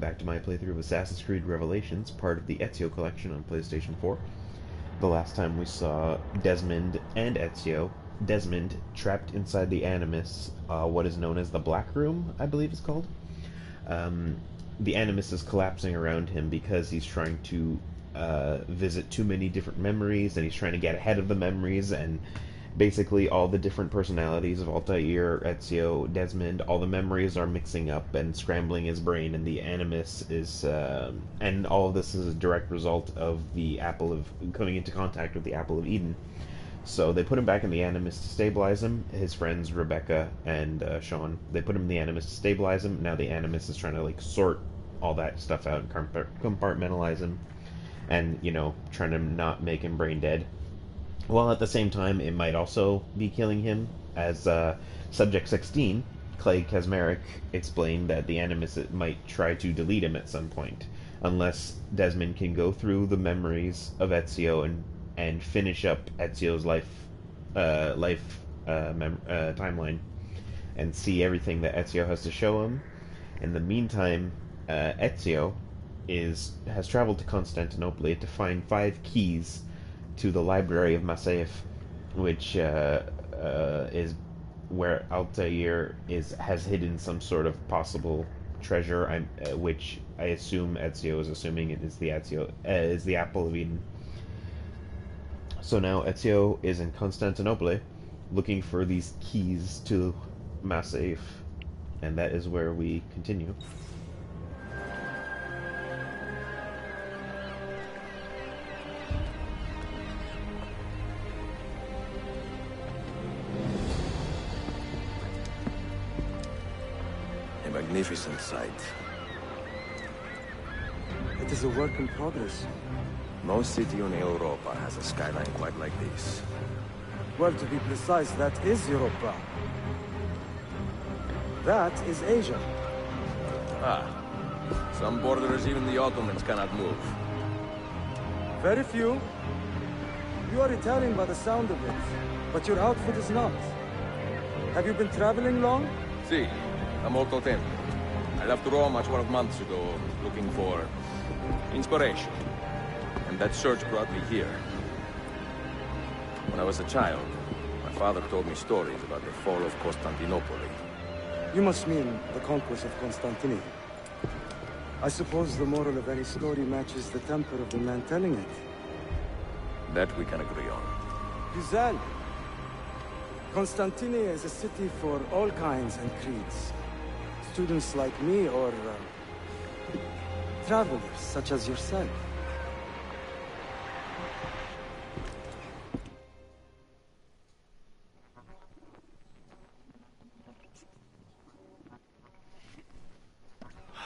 back to my playthrough of Assassin's Creed Revelations, part of the Ezio collection on PlayStation 4. The last time we saw Desmond and Ezio. Desmond trapped inside the Animus, what is known as the Black Room, I believe it's called. The Animus is collapsing around him because he's trying to visit too many different memories, and he's trying to get ahead of the memories, and basically all the different personalities of Altair, Ezio, Desmond, all the memories are mixing up and scrambling his brain, and the Animus is, and all of this is a direct result of the Apple of, coming into contact with the Apple of Eden. So they put him back in the Animus to stabilize him. His friends Rebecca and Sean, they put him in the Animus to stabilize him. Now the Animus is trying to like sort all that stuff out and compartmentalize him, and trying to not make him brain dead. While at the same time, it might also be killing him, as Subject 16, Clay Kasmeric, explained that the Animus might try to delete him at some point, unless Desmond can go through the memories of Ezio and finish up Ezio's timeline and see everything that Ezio has to show him. In the meantime, Ezio has traveled to Constantinople to find 5 keys to the library of Masaev, which is where Altair has hidden some sort of possible treasure, which I assume Ezio is assuming it is the Apple of Eden. So now Ezio is in Constantinople looking for these keys to Masaev, and that is where we continue. Magnificent sight. It is a work in progress. No city in Europa has a skyline quite like this. Well, to be precise, that is Europa. That is Asia. Ah. Some borders even the Ottomans cannot move. Very few. You are Italian by the sound of it, but your outfit is not. Have you been traveling long? Si, da molto tempo. I left Rome 12 months ago, looking for inspiration. And that search brought me here. When I was a child, my father told me stories about the fall of Constantinople. You must mean the conquest of Constantinople. I suppose the moral of any story matches the temper of the man telling it. That we can agree on. Güzel. Constantinople is a city for all kinds and creeds. Students like me or travelers such as yourself.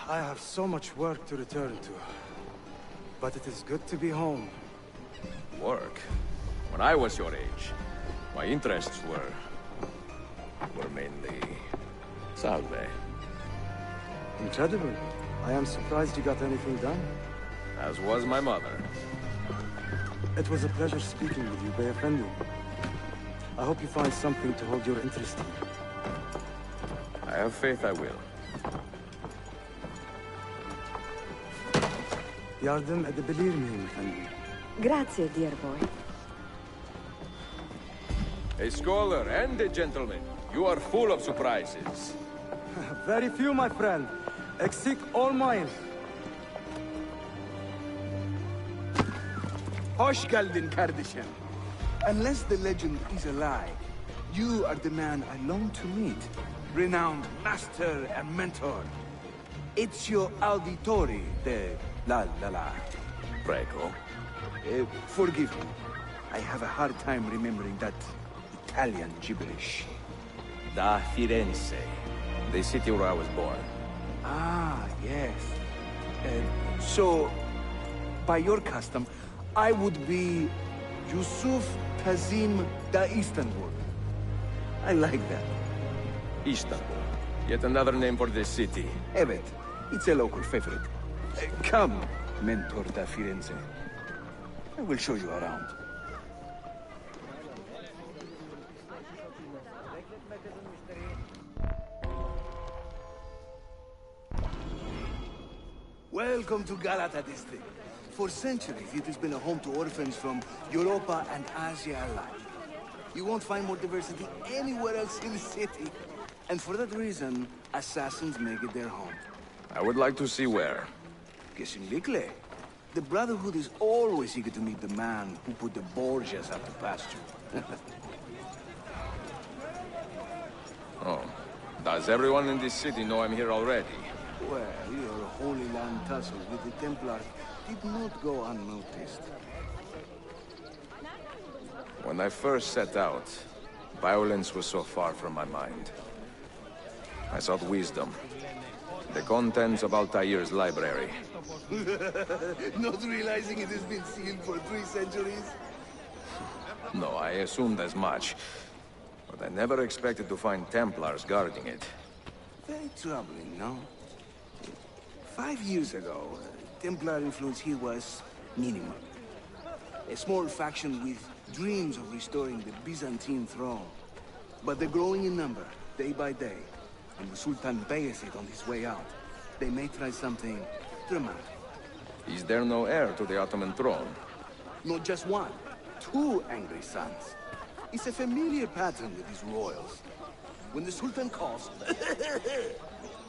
I have so much work to return to, but it is good to be home. Work? When I was your age, my interests were mainly salve. Incredible. I am surprised you got anything done. As was my mother. It was a pleasure speaking with you, Bey Effendi. I hope you find something to hold your interest in. I have faith I will. Yardım edebilir miyim efendim? Grazie, dear boy. A scholar and a gentleman. You are full of surprises. Very few, my friend. Eksik olmayın. Hoş geldin kardeşim. Unless the legend is a lie, you are the man I long to meet. Renowned master and mentor. Ezio Auditore de La La La. Prego. Forgive me. I have a hard time remembering that Italian gibberish. Da Firenze, the city where I was born. Ah, yes. So, by your custom, I would be Yusuf Kazim da Istanbul. I like that. Istanbul. Yet another name for this city. Evet, it's a local favorite. Come, Mentor da Firenze. I will show you around. Welcome to Galata district. For centuries, it has been a home to orphans from Europa and Asia alike. You won't find more diversity anywhere else in the city. And for that reason, assassins make it their home. I would like to see where. Gesinlikle. The Brotherhood is always eager to meet the man who put the Borgias out to pasture. Oh. Does everyone in this city know I'm here already? Well, your Holy Land tussle with the Templars did not go unnoticed. When I first set out, violence was so far from my mind. I sought wisdom. The contents of Altair's library. Not realizing it has been sealed for 3 centuries? No, I assumed as much. But I never expected to find Templars guarding it. Very troubling, no? 5 years ago, Templar influence here was minimal. A small faction with dreams of restoring the Byzantine throne. But they're growing in number, day by day. And the Sultan Bayezid on his way out. They may try something dramatic. Is there no heir to the Ottoman throne? Not just one, 2 angry sons. It's a familiar pattern with these royals. When the Sultan calls,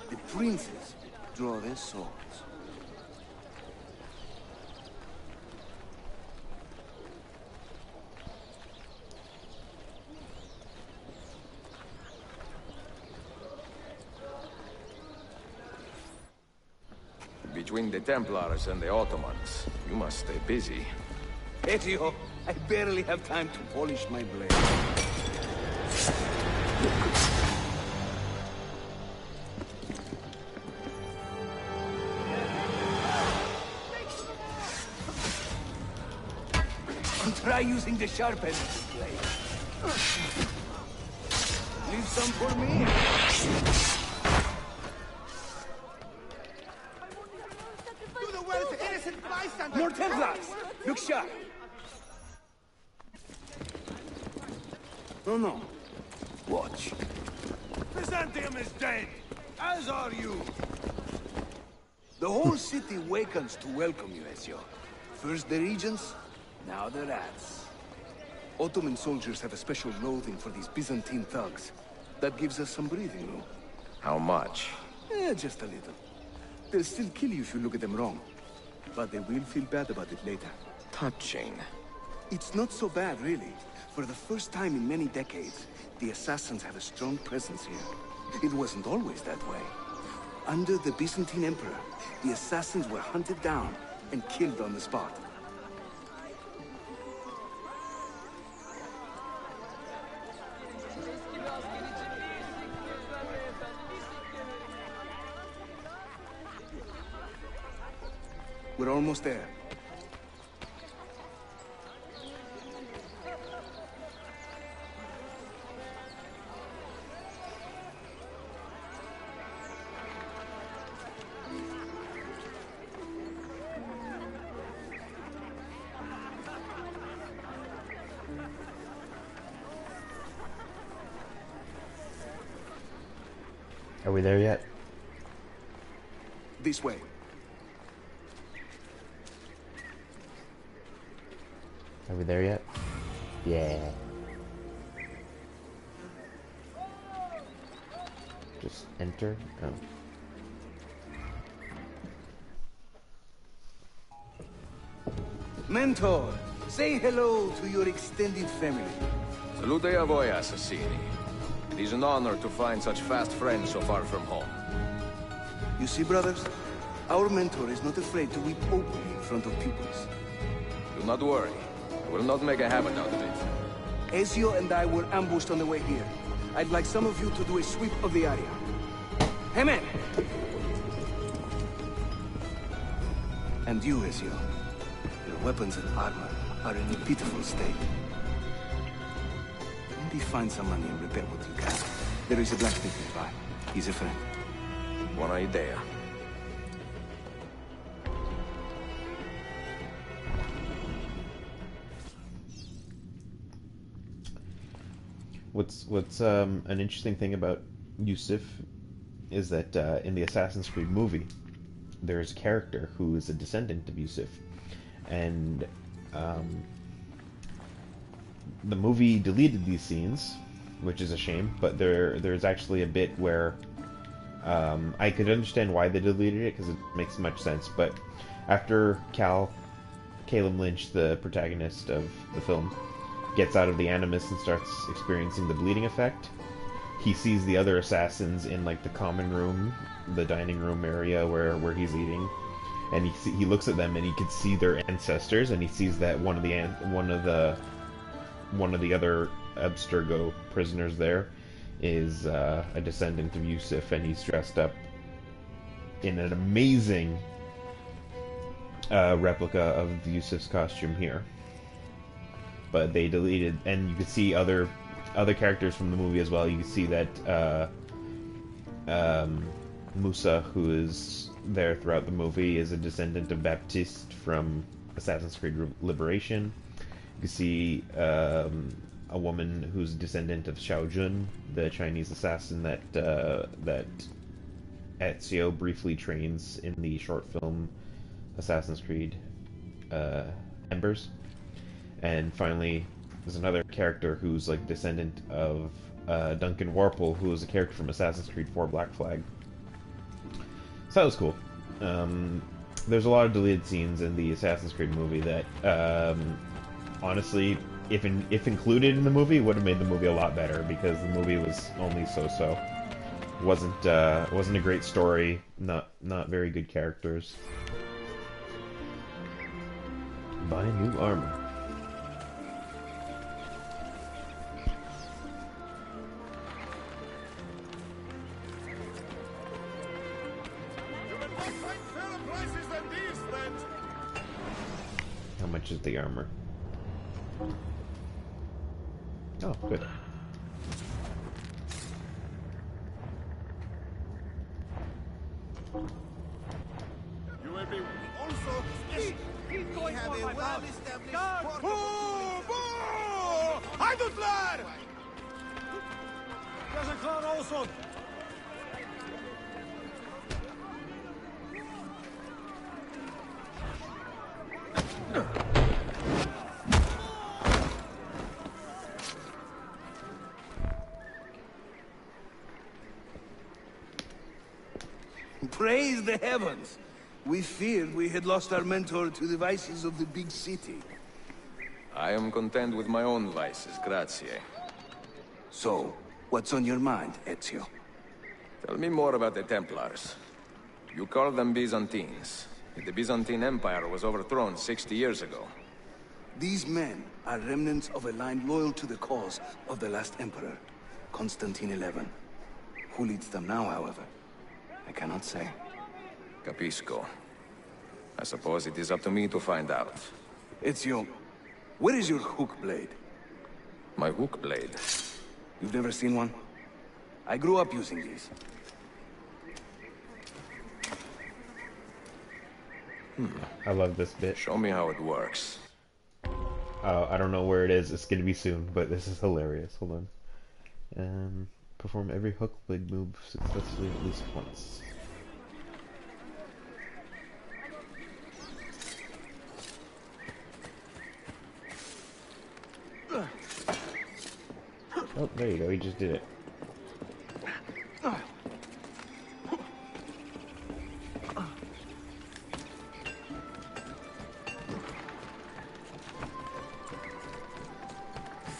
the princes draw their swords. Between the Templars and the Ottomans, you must stay busy. Ezio, I barely have time to polish my blade. Try using the sharp end of the blade. Leave some for me. Do the well to innocent bystanders! More Templars! Look sharp! No. Watch. Byzantium is dead, as are you. The whole city wakens to welcome you, Ezio. First the regents, now the rats. Ottoman soldiers have a special loathing for these Byzantine thugs. That gives us some breathing room. How much? Just a little. They'll still kill you if you look at them wrong. But they will feel bad about it later. Touching. It's not so bad, really. For the first time in many decades, the assassins have a strong presence here. It wasn't always that way. Under the Byzantine Emperor, the assassins were hunted down and killed on the spot. We're almost there. Are we there yet? This way. Are we there yet? Yeah. Just enter. Oh. Mentor, say hello to your extended family. Salute a voi, assassini. It is an honor to find such fast friends so far from home. You see, brothers? Our mentor is not afraid to weep openly in front of pupils. Do not worry. I will not make a habit out of it. Ezio and I were ambushed on the way here. I'd like some of you to do a sweep of the area. Hey, man! And you, Ezio. Your weapons and armor are in a pitiful state. Maybe find some money and repair what you can. There is a blacksmith nearby. He's a friend. Buona idea. What's an interesting thing about Yusuf is that in the Assassin's Creed movie, there's a character who is a descendant of Yusuf, and the movie deleted these scenes, which is a shame. But there's actually a bit where I could understand why they deleted it because it makes much sense. But after Caleb Lynch, the protagonist of the film, gets out of the Animus and starts experiencing the bleeding effect, he sees the other assassins in like the common room, the dining room area where he's eating, and he looks at them and he can see their ancestors, and he sees that one of the other Abstergo prisoners there is a descendant of Yusuf, and he's dressed up in an amazing replica of Yusuf's costume here. But they deleted, and you could see other characters from the movie as well. You can see that Musa, who is there throughout the movie, is a descendant of Baptiste from Assassin's Creed Liberation. You can see a woman who's a descendant of Xiao Jun, the Chinese assassin that Ezio briefly trains in the short film Assassin's Creed Embers. And finally, there's another character who's like descendant of Duncan Warple, who is a character from Assassin's Creed 4 Black Flag. So that was cool. There's a lot of deleted scenes in the Assassin's Creed movie that, honestly, if included in the movie, would have made the movie a lot better, because the movie was only so-so. Wasn't a great story. Not very good characters. Buy new armor. How much is the armor? Oh, good. You will be also. He's going for my well-established. Boo! Boo! Eindutlar! There's a clown also. Praise the heavens! We feared we had lost our mentor to the vices of the big city. I am content with my own vices, grazie. So, what's on your mind, Ezio? Tell me more about the Templars. You call them Byzantines. The Byzantine Empire was overthrown 60 years ago. These men are remnants of a line loyal to the cause of the last emperor, Constantine XI. Who leads them now, however? I cannot say. Capisco. I suppose it is up to me to find out. Ezio, where is your hook blade? My hook blade. You've never seen one? I grew up using these. I love this bit. Show me how it works. I don't know where it is. It's gonna be soon, but this is hilarious. Hold on. Perform every hook blade move successfully at least once. Oh, there you go. He just did it.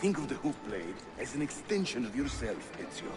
Think of the hook blade as an extension of yourself, Ezio.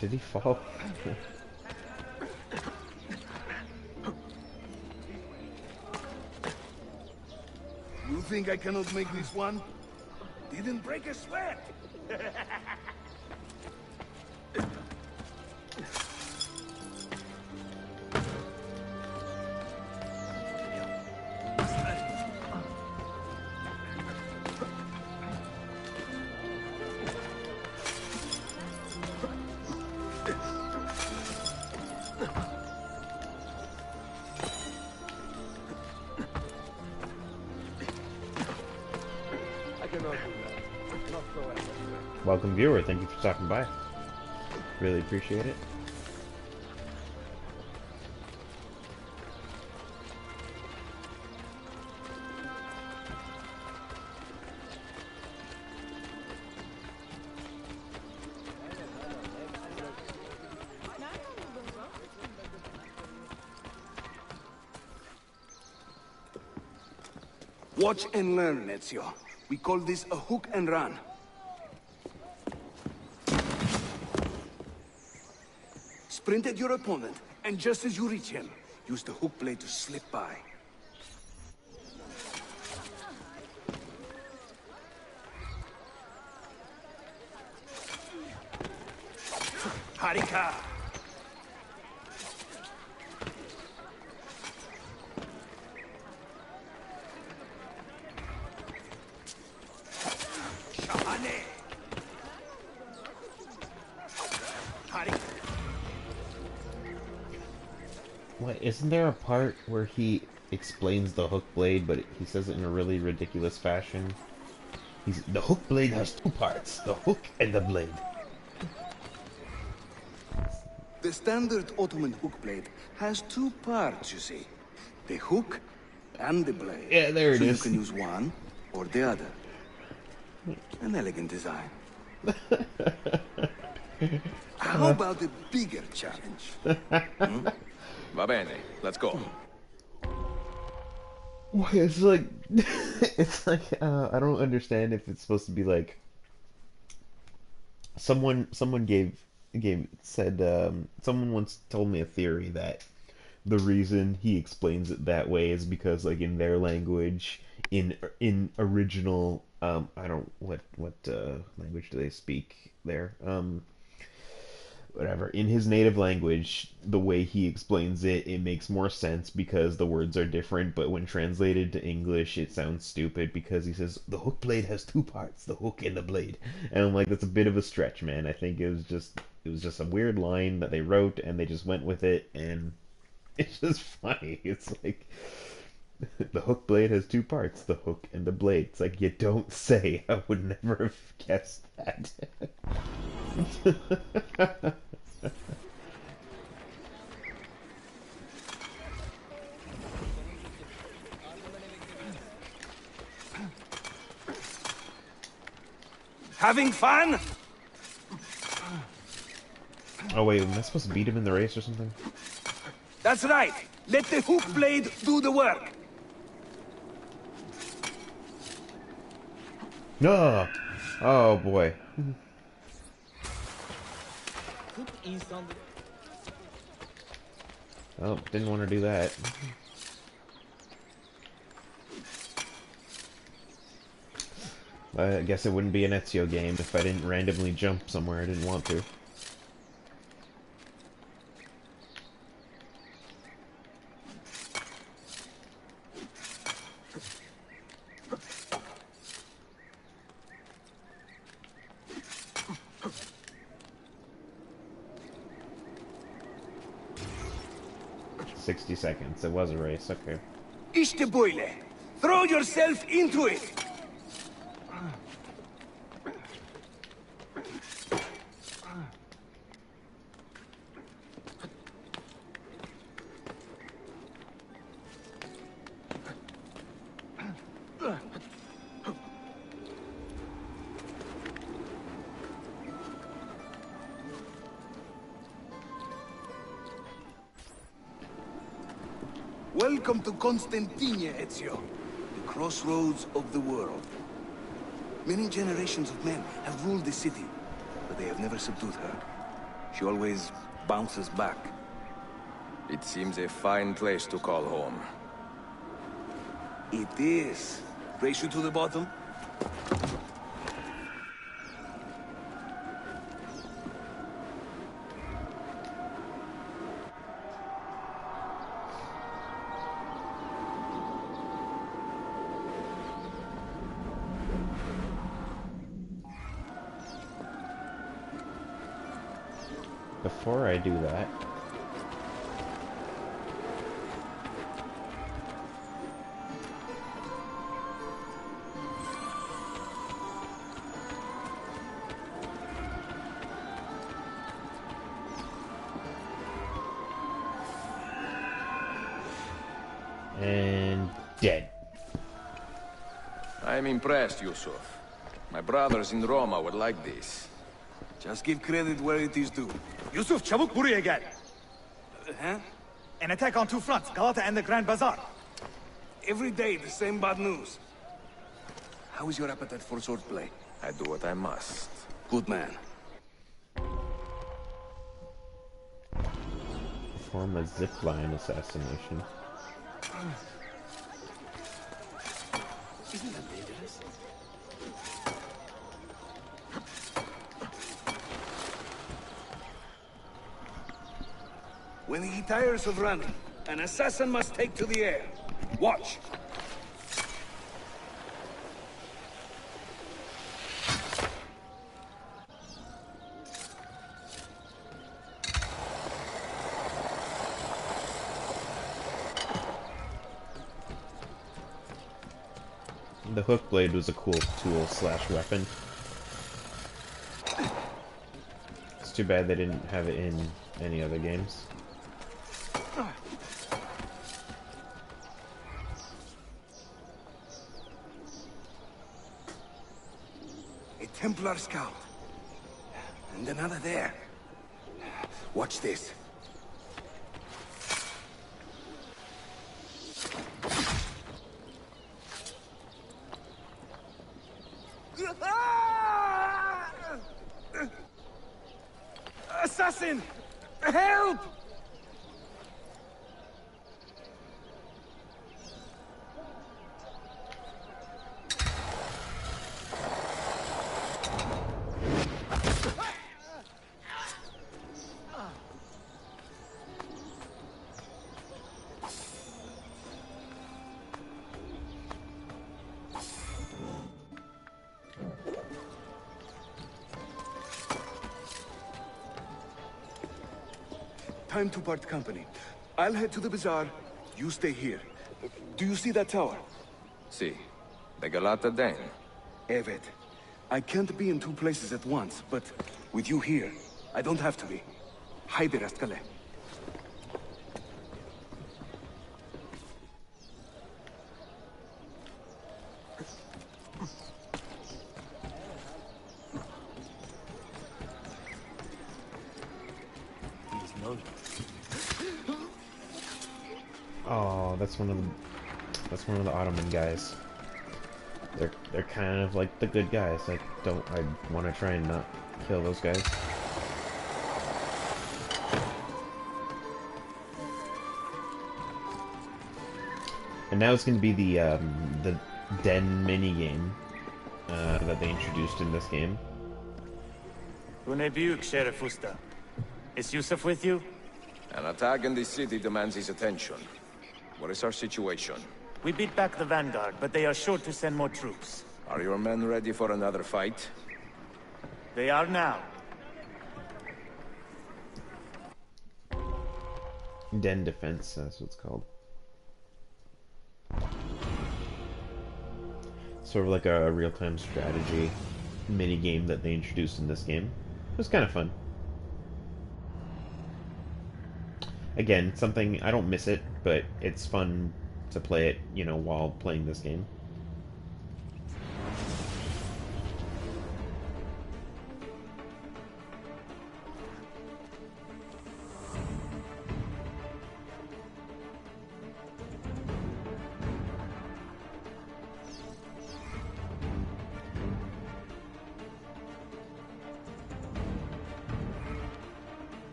Did he fall? You think I cannot make this one? Didn't break a sweat! Welcome, viewer. Thank you for stopping by. Really appreciate it. Watch and learn, Ezio. We call this a hook and run. Sprint at your opponent, and just as you reach him, use the hook blade to slip by. Harika! Shahane! Harika! What, isn't there a part where he explains the hook blade, but he says it in a really ridiculous fashion? The hook blade has two parts, the hook and the blade. The standard Ottoman hook blade has two parts, you see. The hook and the blade. Yeah, there it so is. You can use one or the other. An elegant design. How about a bigger challenge? Va bene, let's go. It's like, it's like, I don't understand if it's supposed to be like, someone someone once told me a theory that the reason he explains it that way is because, like, in their language, in original, I don't, what language do they speak there? Whatever, in his native language, the way he explains it, it makes more sense because the words are different, but when translated to English, it sounds stupid because he says, the hook blade has two parts, the hook and the blade. And I'm like, that's a bit of a stretch, man. I think it was just a weird line that they wrote, and they just went with it, and it's just funny. It's like, the hook blade has two parts, the hook and the blade. It's like, you don't say. I would never have guessed that. Having fun? Oh wait, am I supposed to beat him in the race or something? That's right. Let the hook blade do the work. No! Oh boy. Oh, didn't want to do that. I guess it wouldn't be an Ezio game if I didn't randomly jump somewhere I didn't want to. Seconds. It was a race, okay. Ishte throw yourself into it! Welcome to Constantine, Ezio, the crossroads of the world. Many generations of men have ruled the city, but they have never subdued her. She always bounces back. It seems a fine place to call home. It is. Race you to the bottom? Before I do that, and dead. I'm impressed, Yusuf. My brothers in Roma would like this. Just give credit where it is due. Yusuf, çabuk buraya gel. Huh? An attack on two fronts, Galata and the Grand Bazaar. Every day, the same bad news. How is your appetite for swordplay? I do what I must. Good man. Perform a zipline assassination. Isn't that dangerous? When he tires of running, an assassin must take to the air. Watch. The hook blade was a cool tool slash weapon. It's too bad they didn't have it in any other games. A Templar scout. And another there. Watch this. Assassin! Help! Time to part company. I'll head to the bazaar. You stay here. Do you see that tower? See, the Galata Dane. Evet. I can't be in two places at once, but with you here, I don't have to be. Haydi rastgele. Oh, that's one of the Ottoman guys. They're kind of like the good guys. I want to try and not kill those guys. And now it's going to be the den mini game that they introduced in this game. Bunebuk, Sheriff Usta. Is Yusuf with you? An attack in this city demands his attention. What is our situation? We beat back the Vanguard, but they are sure to send more troops. Are your men ready for another fight? They are now. Den defense, that's what it's called. Sort of like a real-time strategy mini game that they introduced in this game. It was kind of fun. Again, something, I don't miss it, but it's fun to play it, you know, while playing this game.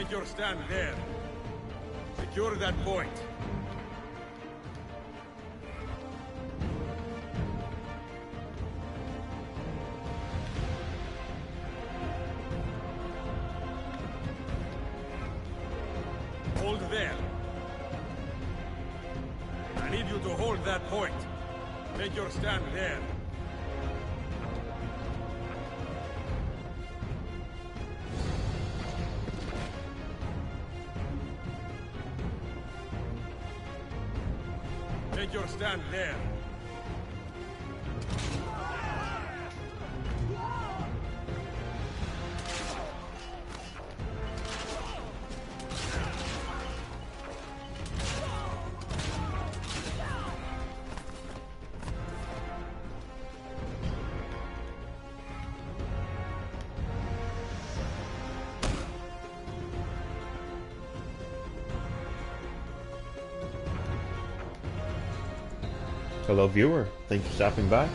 Take your stand there. Secure that point. Hold there. I need you to hold that point. Take your stand there. Take your stand there. Hello viewer, thanks for stopping by.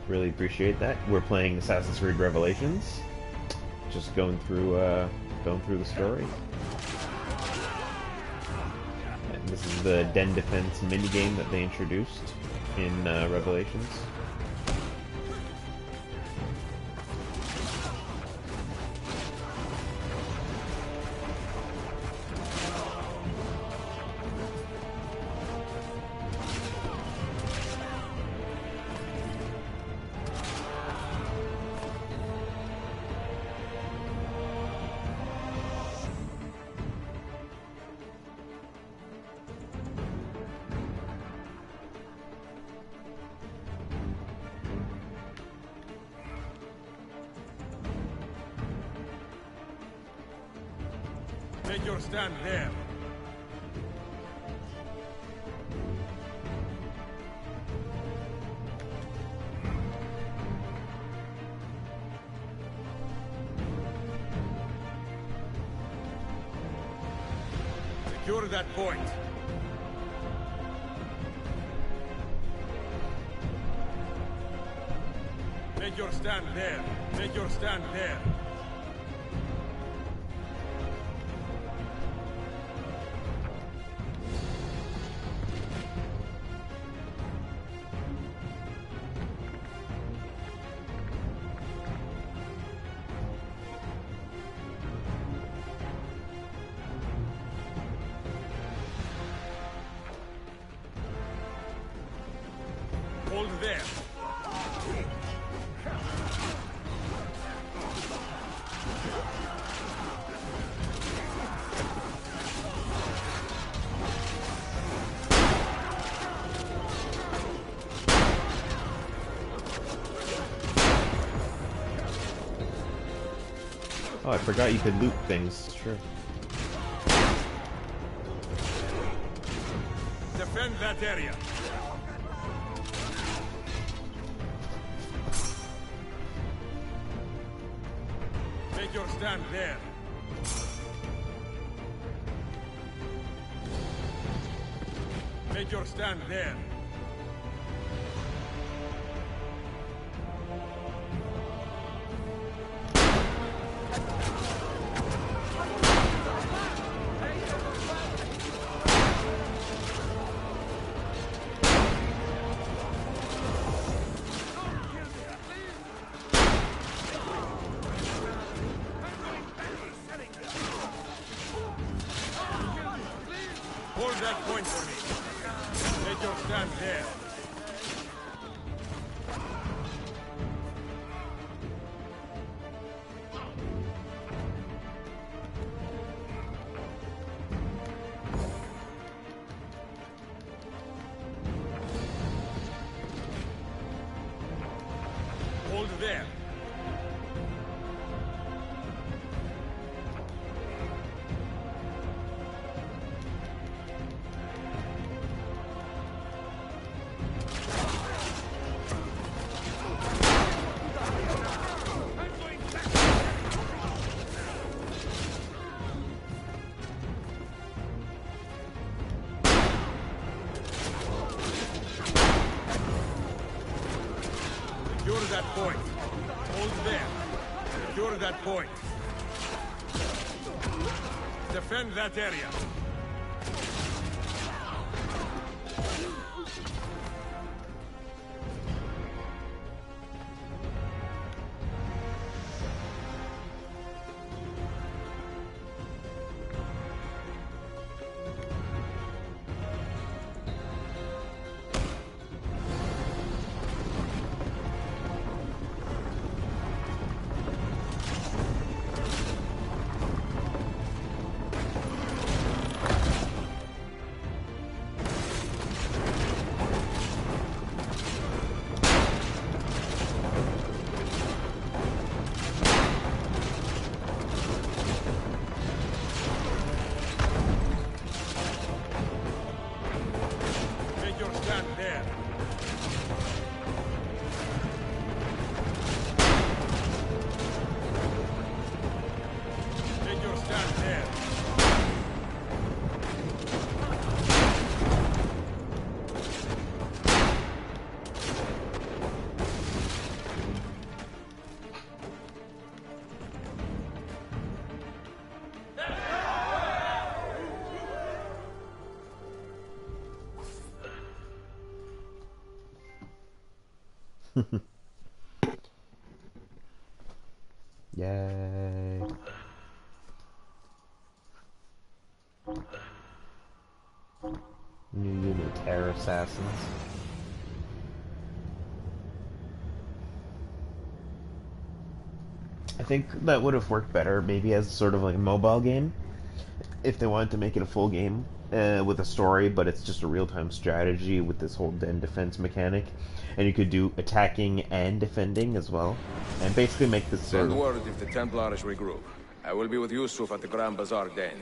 Really appreciate that. We're playing Assassin's Creed Revelations. Just going through the story. And this is the Den Defense minigame that they introduced in Revelations. Take your stand there. Secure that point. Take your stand there. Take your stand there. Hold there. Oh, I forgot you could loot things. Sure. Defend that area. Take your stand there. Take your stand there. Hold that point for me. Take your stand there. Hold there. Secure that point. Hold there. Secure that point. Defend that area. Yay. New unit, terror assassins. I think that would have worked better, maybe as sort of like a mobile game, if they wanted to make it a full game with a story, but it's just a real-time strategy with this whole den defense mechanic, and you could do attacking and defending as well, and basically make this sort Send of... word if the Templars regroup. I will be with Yusuf at the Grand Bazaar Den.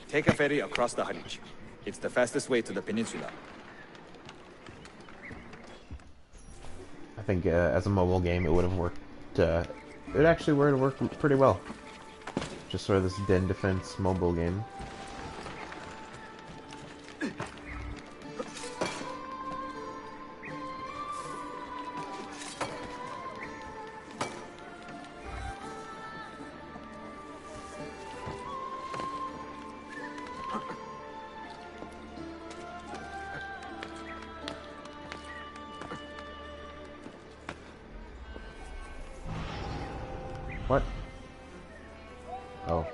Take a ferry across the Harwich. It's the fastest way to the peninsula. I think as a mobile game it would have worked, it actually would have worked pretty well. Just sort of this den defense mobile game. What? Oh.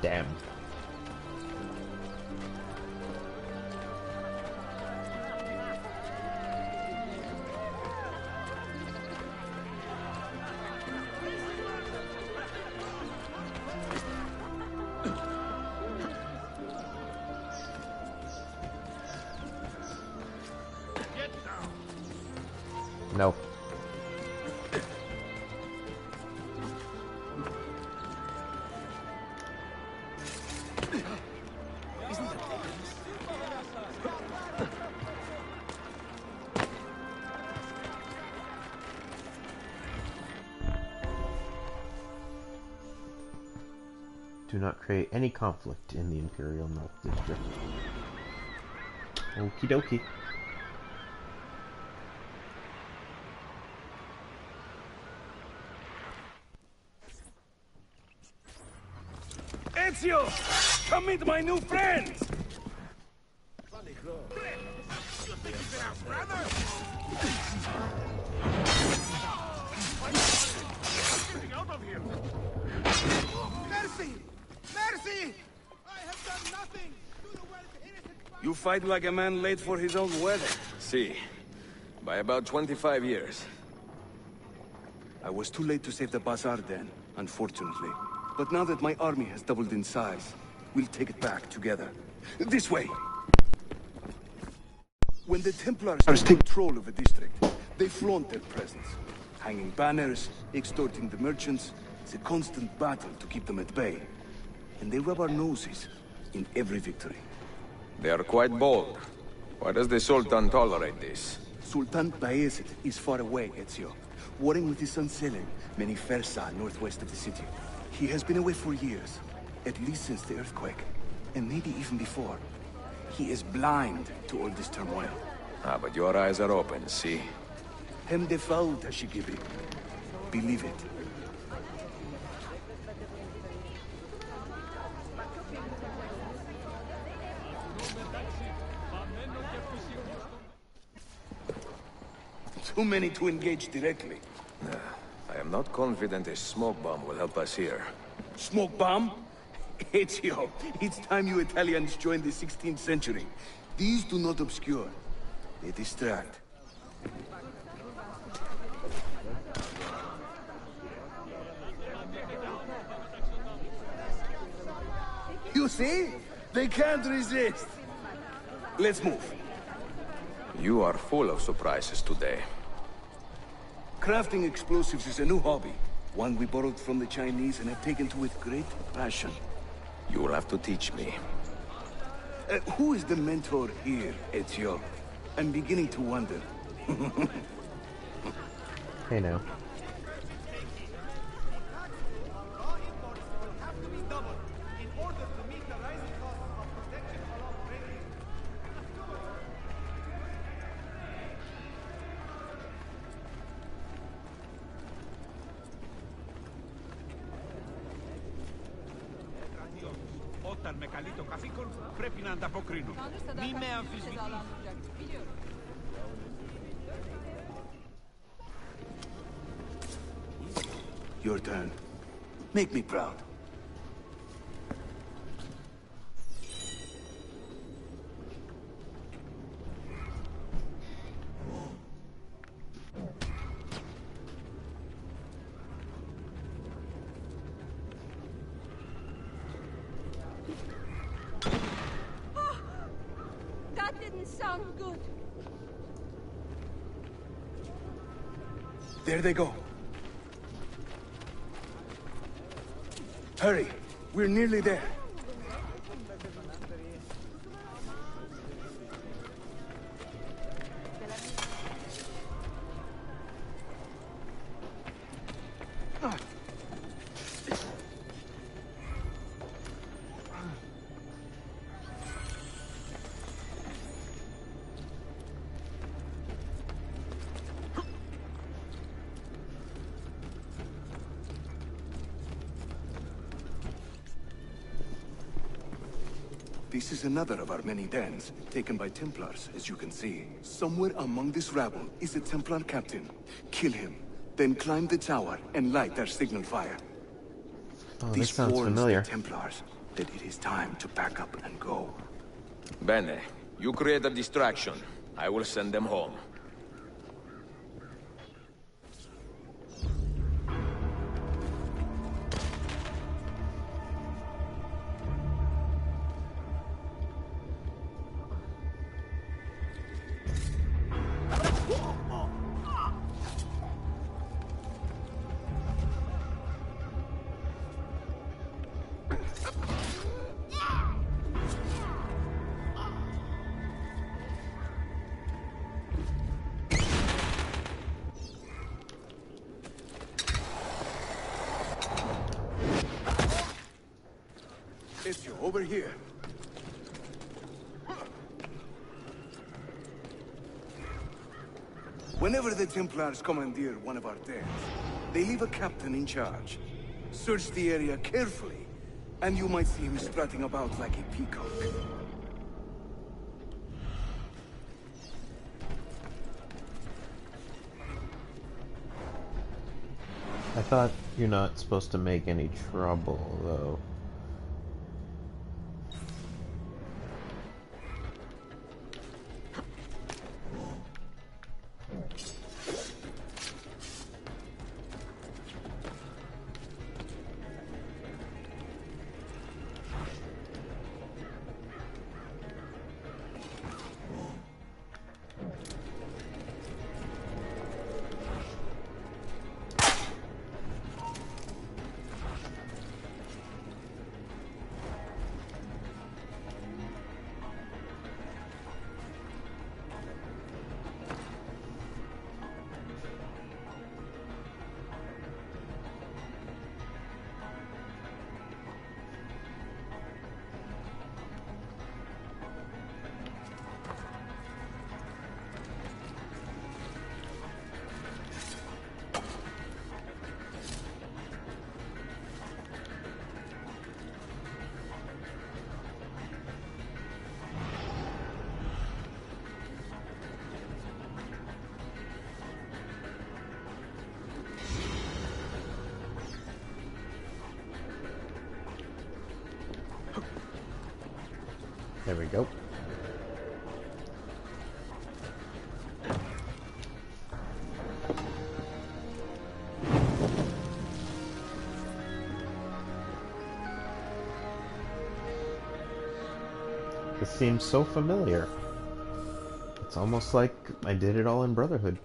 Damn. No. Do not create any conflict in the Imperial North District. Okie dokie. Ezio! Come meet my new friends! Mercy! Mercy! I have done nothing! Do the well to innocent... You fight like a man late for his own wedding. See, by about 25 years. I was too late to save the bazaar then, unfortunately. But now that my army has doubled in size, we'll take it back together. This way! When the Templars take control of a district, they flaunt their presence. Hanging banners, extorting the merchants. It's a constant battle to keep them at bay. And they rub our noses in every victory. They are quite bold. Why does the Sultan tolerate this? Sultan Bayezid is far away, Ezio. Warring with his son Selim, many Fersa northwest of the city. He has been away for years, at least since the earthquake. And maybe even before. He is blind to all this turmoil. Ah, but your eyes are open, see? Hem defau Tashigibi. Believe it. Too many to engage directly. I am not confident a smoke bomb will help us here. Smoke bomb? Ezio, it's time you Italians joined the 16th century. These do not obscure. They distract. You see? They can't resist. Let's move. You are full of surprises today. Crafting explosives is a new hobby. One we borrowed from the Chinese and have taken to with great passion. You will have to teach me. Who is the mentor here, Ezio? I'm beginning to wonder. Hey now. Όταν με καλεί το καθήκον, πρέπει να ανταποκρίνω. Μη με αμφισβητείς. Your turn. Make me proud. That didn't sound good. There they go. Hurry, we're nearly there. This is another of our many dens, taken by Templars, as you can see. Somewhere among this rabble is a Templar captain. Kill him, then climb the tower and light their signal fire. Oh, This this sounds warns familiar. the Templars that it is time to pack up and go. Bene, you create a distraction. I will send them home. Ezio, over here. Whenever the Templars commandeer one of our dens, they leave a captain in charge. Search the area carefully, and you might see him strutting about like a peacock. I thought you're not supposed to make any trouble, though. There we go. This seems so familiar. It's almost like I did it all in Brotherhood.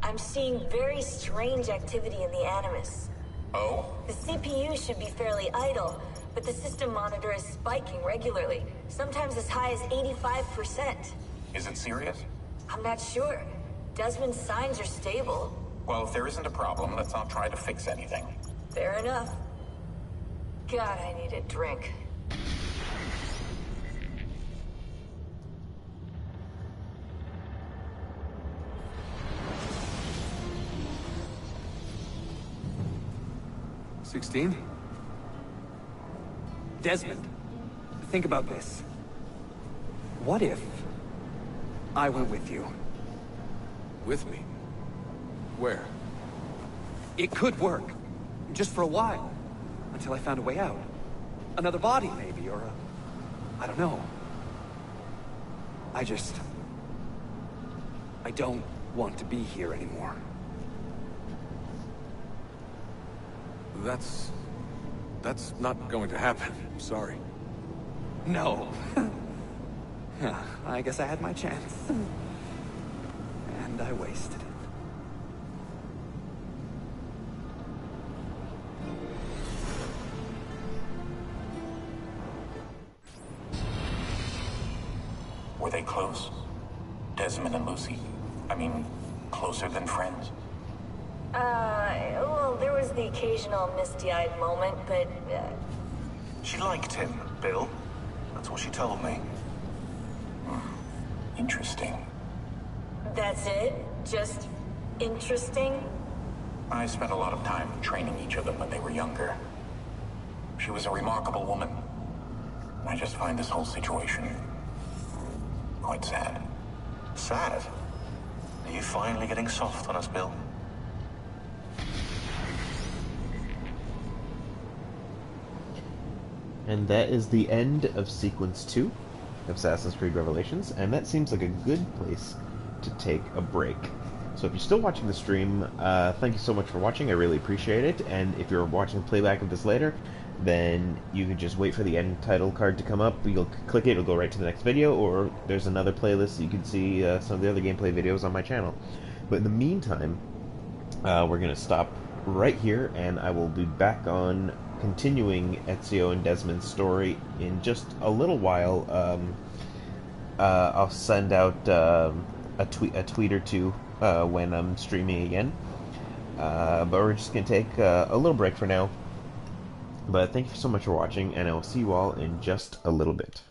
I'm seeing very strange activity in the Animus. Oh? The CPU should be fairly idle, but the system monitor is spiking regularly, sometimes as high as 85%. Is it serious? I'm not sure. Desmond's signs are stable. Well, if there isn't a problem, let's not try to fix anything. Fair enough. God, I need a drink. Desmond, think about this. What if I went with you? With me? Where? It could work. Just for a while. Until I found a way out. Another body, maybe, or I don't know. I don't want to be here anymore. That's not going to happen. I'm sorry. No. I guess I had my chance. And I wasted it. Were they close? Desmond and Lucy? I mean, closer than friends? Well, there was the occasional misty-eyed moment, but, She liked him, Bill. That's what she told me. Interesting. that's it? Just interesting? I spent a lot of time training each of them when they were younger. She was a remarkable woman. I just find this whole situation quite sad. Sad? Are you finally getting soft on us, Bill? And that is the end of Sequence 2 of Assassin's Creed Revelations, and that seems like a good place to take a break. So if you're still watching the stream, thank you so much for watching, I really appreciate it, and if you're watching the playback of this later, then you can just wait for the end title card to come up, you'll click it, it'll go right to the next video, or there's another playlist so you can see some of the other gameplay videos on my channel. But in the meantime, we're going to stop right here, and I will be back on continuing Ezio and Desmond's story in just a little while. I'll send out a tweet or two when I'm streaming again. But we're just going to take a little break for now. But thank you so much for watching, and I will see you all in just a little bit.